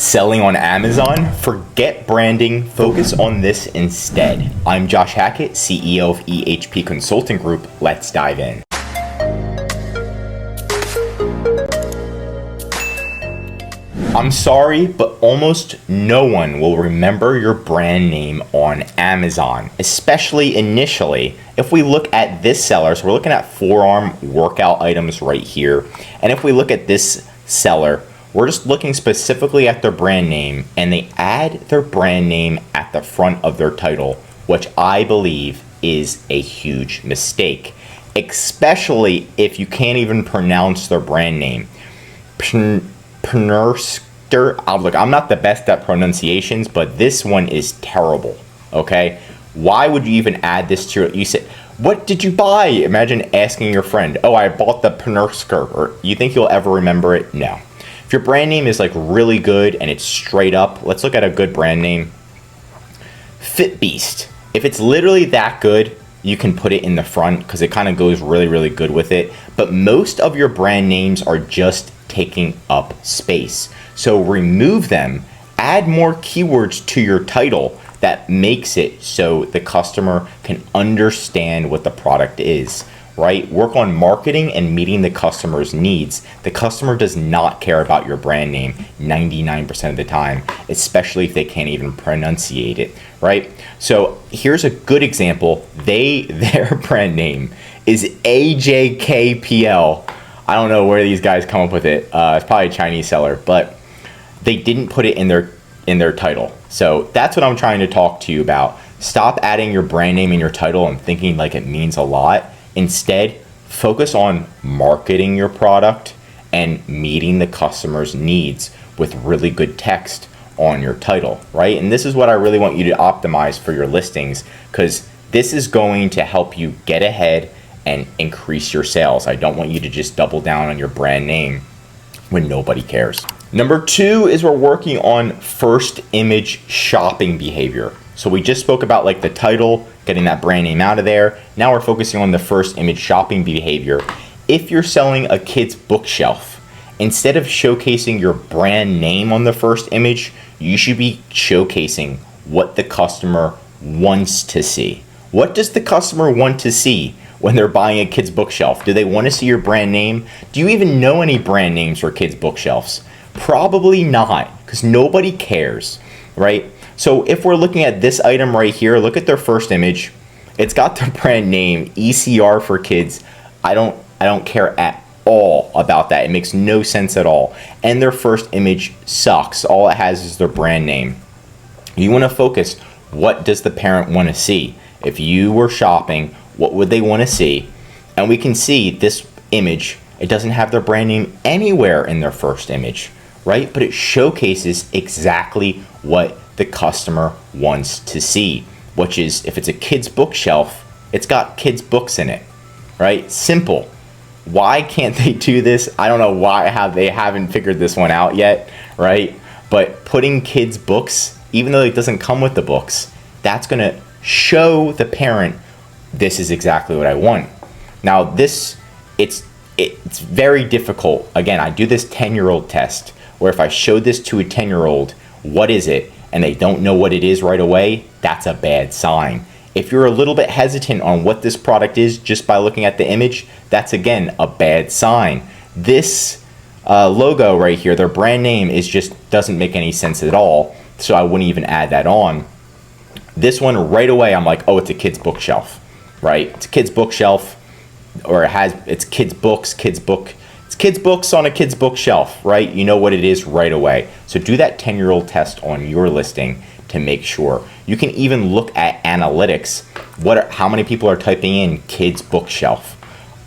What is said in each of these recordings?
Selling on Amazon? Forget branding, focus on this instead. I'm Josh Hackett, CEO of EHP Consulting Group. Let's dive in. I'm sorry, but almost no one will remember your brand name on Amazon, especially initially. If we look at this seller, so we're looking at forearm workout items right here. And if we look at this seller, we're just looking specifically at their brand name, and they add their brand name at the front of their title, which I believe is a huge mistake, especially if you can't even pronounce their brand name. Look, I'm not the best at pronunciations, but this one is terrible, okay? Why would you even add this to it? You said, what did you buy? Imagine asking your friend, oh, I bought the Pnersker, or you think you'll ever remember it? No. If your brand name is like really good and it's straight up, let's look at a good brand name. Fit Beast. If it's literally that good, you can put it in the front because it kind of goes really, really good with it. But most of your brand names are just taking up space. So remove them, add more keywords to your title that makes it so the customer can understand what the product is, right? Work on marketing and meeting the customer's needs. The customer does not care about your brand name 99% of the time, especially if they can't even pronunciate it, right? So here's a good example. Their brand name is AJKPL. I don't know where these guys come up with it. It's probably a Chinese seller, but they didn't put it in their title. So that's what I'm trying to talk to you about. Stop adding your brand name in your title and thinking like it means a lot. Instead, focus on marketing your product and meeting the customer's needs with really good text on your title, right? And this is what I really want you to optimize for your listings, because this is going to help you get ahead and increase your sales. I don't want you to just double down on your brand name when nobody cares. Number 2 is we're working on first image shopping behavior. So we just spoke about like the title, getting that brand name out of there. Now we're focusing on the first image shopping behavior. If you're selling a kid's bookshelf, instead of showcasing your brand name on the first image, you should be showcasing what the customer wants to see. What does the customer want to see when they're buying a kid's bookshelf? Do they want to see your brand name? Do you even know any brand names for kids' bookshelves? Probably not, because nobody cares, right? So if we're looking at this item right here, look at their first image. It's got the brand name ECR for kids. I don't care at all about that. It makes no sense at all. And their first image sucks. All it has is their brand name. You want to focus, what does the parent want to see? If you were shopping, what would they want to see? And we can see this image, it doesn't have their brand name anywhere in their first image, right? But it showcases exactly what the customer wants to see, which is, if it's a kid's bookshelf, it's got kids' books in it, right? Simple. Why can't they do this? I don't know why they haven't figured this one out yet, right? But putting kids' books, even though it doesn't come with the books, that's gonna show the parent, this is exactly what I want. Now it's very difficult. Again, I do this 10-year-old test where if I show this to a 10-year-old, what is it? And they don't know what it is right away, that's a bad sign. If you're a little bit hesitant on what this product is just by looking at the image, that's again a bad sign. This logo right here, their brand name doesn't make any sense at all, so I wouldn't even add that on. This one right away, I'm like, oh, it's a kid's bookshelf, right? It's a kid's bookshelf, or it's kids' books, it's kids' books on a kid's bookshelf, right? You know what it is right away. So do that 10-year-old test on your listing to make sure. You can even look at analytics. How many people are typing in kids' bookshelf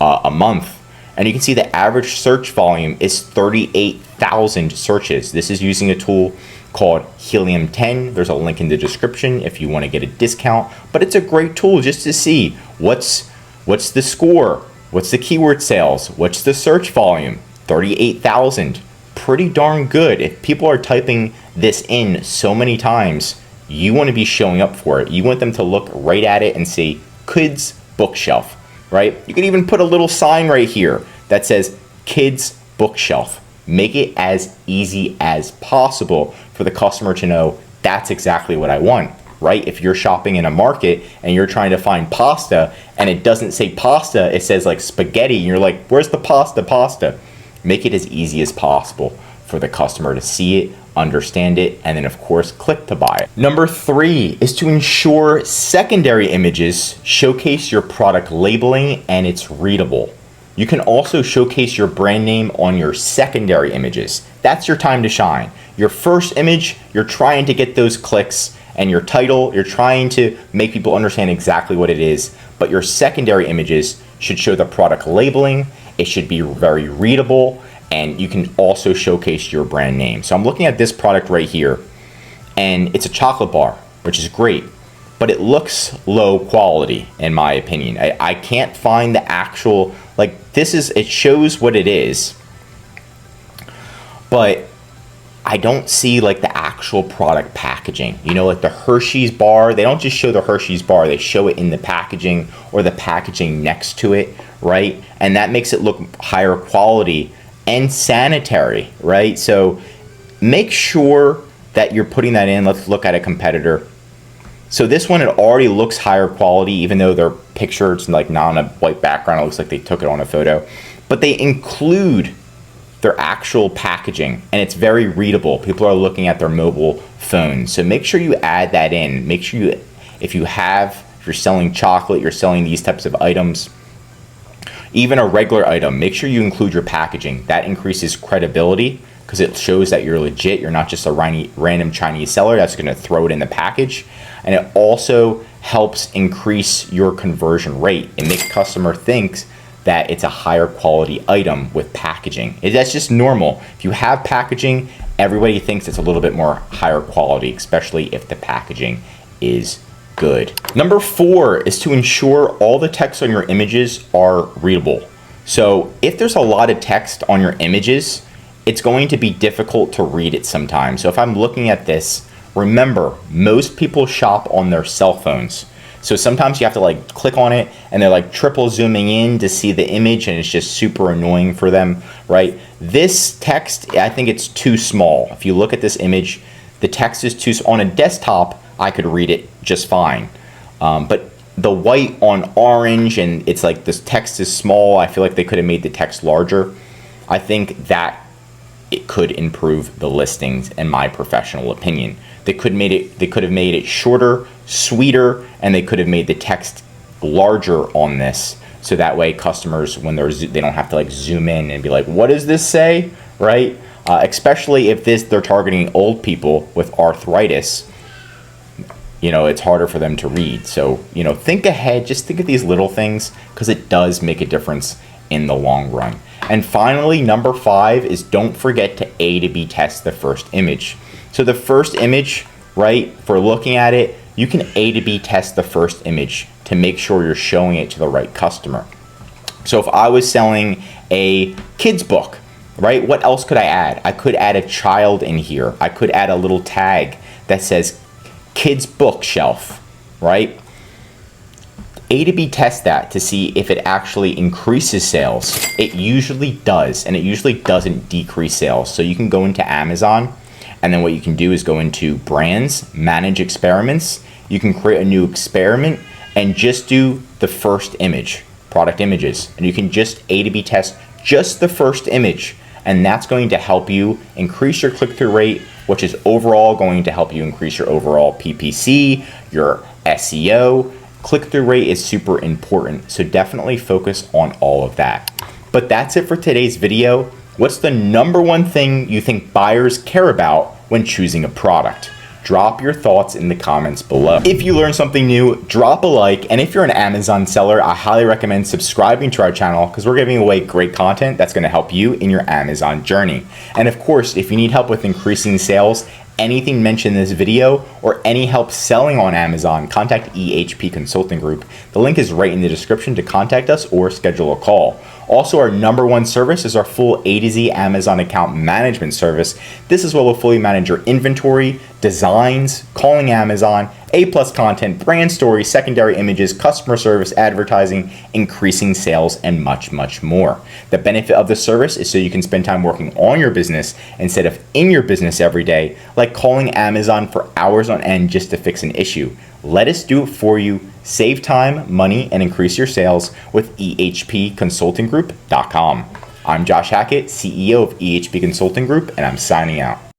a month? And you can see the average search volume is 38,000 searches. This is using a tool called Helium 10. There's a link in the description if you want to get a discount, but it's a great tool just to see what's the score, what's the keyword sales, what's the search volume. 38,000, pretty darn good. If people are typing this in so many times, you want to be showing up for it. You want them to look right at it and see kids bookshelf, right? You can even put a little sign right here that says kids bookshelf. Make it as easy as possible for the customer to know that's exactly what I want, right? If you're shopping in a market and you're trying to find pasta and it doesn't say pasta, it says like spaghetti, and you're like, where's the pasta? Make it as easy as possible for the customer to see it, understand it, and then of course click to buy it. Number 3 is to ensure secondary images showcase your product labeling and it's readable. You can also showcase your brand name on your secondary images. That's your time to shine. Your first image, you're trying to get those clicks, and your title, you're trying to make people understand exactly what it is, but your secondary images should show the product labeling, it should be very readable, and you can also showcase your brand name. So I'm looking at this product right here, and it's a chocolate bar, which is great, but it looks low quality in my opinion. I can't find the actual, like it shows what it is, but I don't see like the actual product packaging. You know, like the Hershey's bar, they don't just show the Hershey's bar, they show it in the packaging or the packaging next to it, right? And that makes it look higher quality and sanitary, right? So make sure that you're putting that in. Let's look at a competitor. So this one, it already looks higher quality, even though their picture, it's like not on a white background, it looks like they took it on a photo. But they include their actual packaging, and it's very readable. People are looking at their mobile phones. So make sure you add that in. Make sure you, if you're selling chocolate, you're selling these types of items, even a regular item, make sure you include your packaging. That increases credibility because it shows that you're legit. You're not just a random Chinese seller that's gonna throw it in the package. And it also helps increase your conversion rate. It makes customer think that it's a higher quality item with packaging. That's just normal. If you have packaging, everybody thinks it's a little bit more higher quality, especially if the packaging is good. Number 4 is to ensure all the text on your images are readable. So if there's a lot of text on your images, it's going to be difficult to read it sometimes. So if I'm looking at this, remember, most people shop on their cell phones. So sometimes you have to like click on it and they're like triple zooming in to see the image, and it's just super annoying for them, right? This text, I think it's too small. If you look at this image, the text is too small. On a desktop, I could read it just fine. But the white on orange, and it's like this text is small. I feel like they could have made the text larger. I think that it could improve the listings in my professional opinion. They could have made it shorter, sweeter, and they could have made the text larger on this, so that way customers, when they don't have to like zoom in and be like, what does this say, right? Especially if they're targeting old people with arthritis, you know, it's harder for them to read. So, you know, think ahead, just think of these little things, because it does make a difference in the long run. And finally, number 5 is don't forget to A to B test the first image. So the first image, right, for looking at it, you can A to B test the first image to make sure you're showing it to the right customer. So if I was selling a kid's book, right, what else could I add? I could add a child in here. I could add a little tag that says kids bookshelf, right? A to B test that to see if it actually increases sales. It usually does, and it usually doesn't decrease sales. So you can go into Amazon, and then what you can do is go into brands, manage experiments. You can create a new experiment and just do the first image, product images. And you can just A to B test just the first image. And that's going to help you increase your click-through rate, which is overall going to help you increase your overall PPC, your SEO. Click-through rate is super important, so definitely focus on all of that. But that's it for today's video. What's the number one thing you think buyers care about when choosing a product? Drop your thoughts in the comments below. If you learned something new, drop a like, and if you're an Amazon seller, I highly recommend subscribing to our channel, because we're giving away great content that's going to help you in your Amazon journey. And of course, if you need help with increasing sales, anything mentioned in this video, or any help selling on Amazon, contact EHP Consulting Group. The link is right in the description to contact us or schedule a call. Also, our number one service is our full A to Z Amazon account management service. This is where we'll fully manage your inventory, designs, calling Amazon, A+ content, brand stories, secondary images, customer service, advertising, increasing sales, and much, much more. The benefit of the service is so you can spend time working on your business instead of in your business every day, like calling Amazon for hours on end just to fix an issue. Let us do it for you. Save time, money, and increase your sales with ehpconsultinggroup.com. I'm Josh Hackett, CEO of EHP Consulting Group, and I'm signing out.